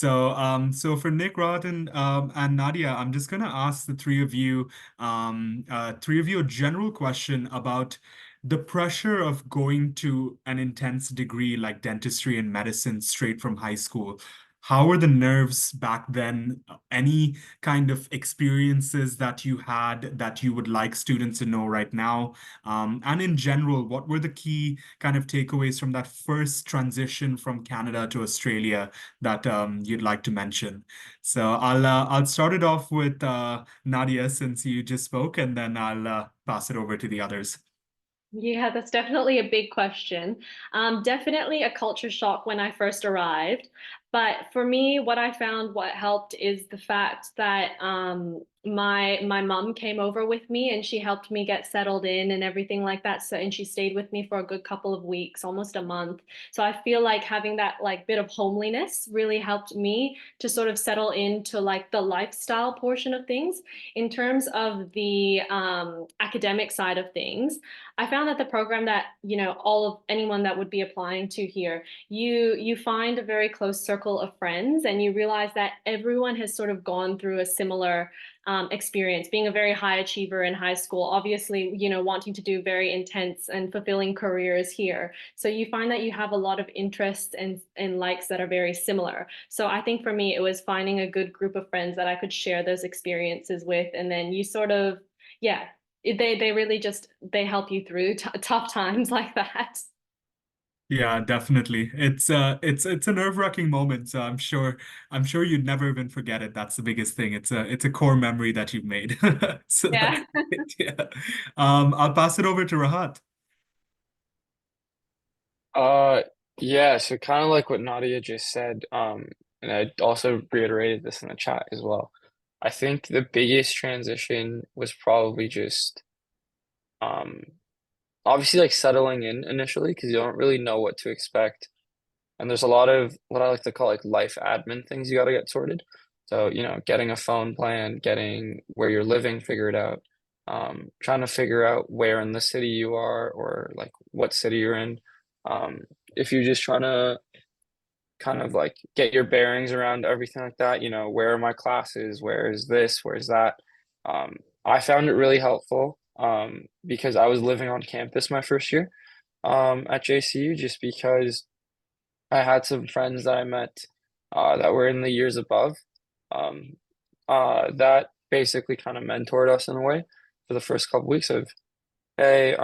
So for Nick, Rod, and Nadia, I'm just gonna ask the three of you a general question about the pressure of going to an intense degree like dentistry and medicine straight from high school. How were the nerves back then? Any kind of experiences that you had that you would like students to know right now? And in general, what were the key kind of takeaways from that first transition from Canada to Australia that you'd like to mention? So I'll start it off with Nadia since you just spoke, and then I'll pass it over to the others. Yeah, that's definitely a big question. Definitely a culture shock when I first arrived. But for me, what I found what helped is the fact that my mum came over with me and she helped me get settled in and everything like that. So and she stayed with me for a good couple of weeks, almost a month. So I feel like having that like bit of homeliness really helped me to sort of settle into like the lifestyle portion of things. In terms of the academic side of things, I found that the program that, all of anyone that would be applying to here, you find a very close circle of friends and you realize that everyone has sort of gone through a similar experience, being a very high achiever in high school, obviously, wanting to do very intense and fulfilling careers here. So you find that you have a lot of interests and likes that are very similar. So I think for me, it was finding a good group of friends that I could share those experiences with. And then you sort of, yeah, they really just they help you through t tough times like that. Yeah, definitely. It's a nerve-wracking moment, so I'm sure you'd never even forget it. That's the biggest thing. It's a core memory that you've made. So that's Yeah. great. Yeah. I'll pass it over to Rahat. Uh, yeah, so kind of like what Nadia just said, and I also reiterated this in the chat as well. I think the biggest transition was probably just, um, obviously like settling in initially because you don't really know what to expect. And there's a lot of what I like to call like life admin things you got to get sorted. So, getting a phone plan, getting where you're living figured out, trying to figure out where in the city you are or like what city you're in. Um, if you're just trying to kind of like get your bearings around everything like that, where are my classes? Where is this? Where's that? Um, I found it really helpful because I was living on campus my first year at JCU just because I had some friends that I met that were in the years above um, that basically kind of mentored us in a way for the first couple weeks of, hey,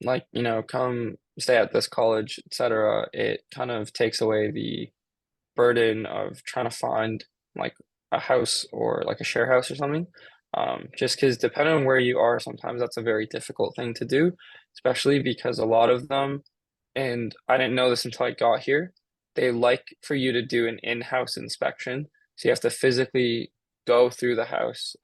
like, come stay at this college, etc. It kind of takes away the burden of trying to find like a house or like a share house or something. Just because depending on where you are, sometimes that's a very difficult thing to do, especially because a lot of them, and I didn't know this until I got here, they like for you to do an in-house inspection. So you have to physically go through the house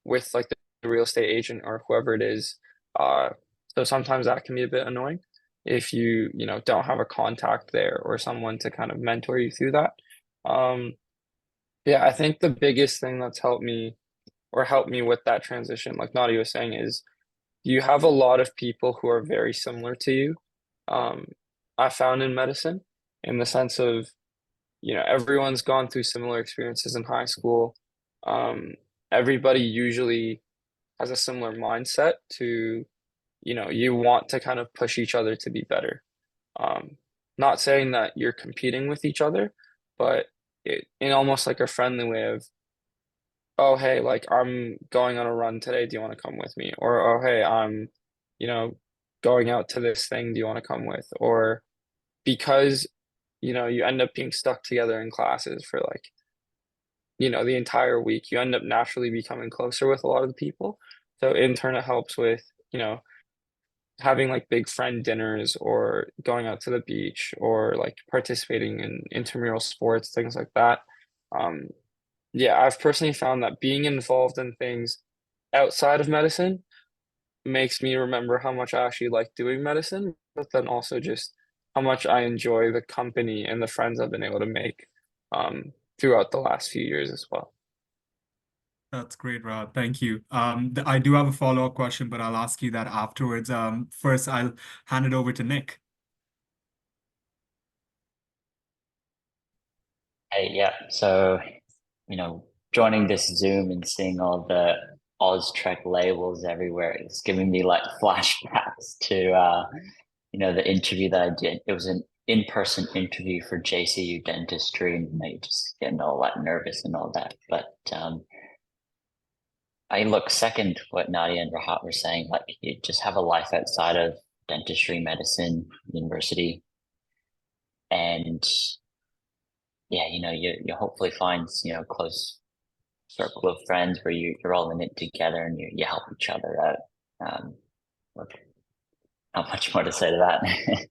with like the real estate agent or whoever it is. Uh, so sometimes that can be a bit annoying if you don't have a contact there or someone to kind of mentor you through that. Um, yeah, I think the biggest thing that's helped me with that transition, like Nadia was saying, is you have a lot of people who are very similar to you. Um, I found in medicine, in the sense of, everyone's gone through similar experiences in high school. Um, Everybody usually has a similar mindset to, you want to kind of push each other to be better. Um, Not saying that you're competing with each other, but in almost like a friendly way of, oh, hey, like I'm going on a run today. Do you want to come with me? Or, oh, hey, I'm, you know, going out to this thing. Do you want to come with? Or because, you end up being stuck together in classes for like, the entire week, you end up naturally becoming closer with a lot of the people. So in turn, it helps with, having like big friend dinners or going out to the beach or like participating in intramural sports, things like that. Um, yeah, I've personally found that being involved in things outside of medicine makes me remember how much I actually like doing medicine, but then also just how much I enjoy the company and the friends I've been able to make throughout the last few years as well. That's great, Rob. Thank you. I do have a follow-up question, but I'll ask you that afterwards. First, I'll hand it over to Nick. Hey, yeah. So, joining this Zoom and seeing all the Trek labels everywhere, it's giving me like flashbacks to the interview that I did. It was an in-person interview for JCU Dentistry, and you just getting all that nervous and all that. But I look second what Nadia and Rahat were saying, like you just have a life outside of dentistry, medicine, university, and yeah, you hopefully find close circle of friends where you're all in it together and you help each other out. Look, not much more to say to that.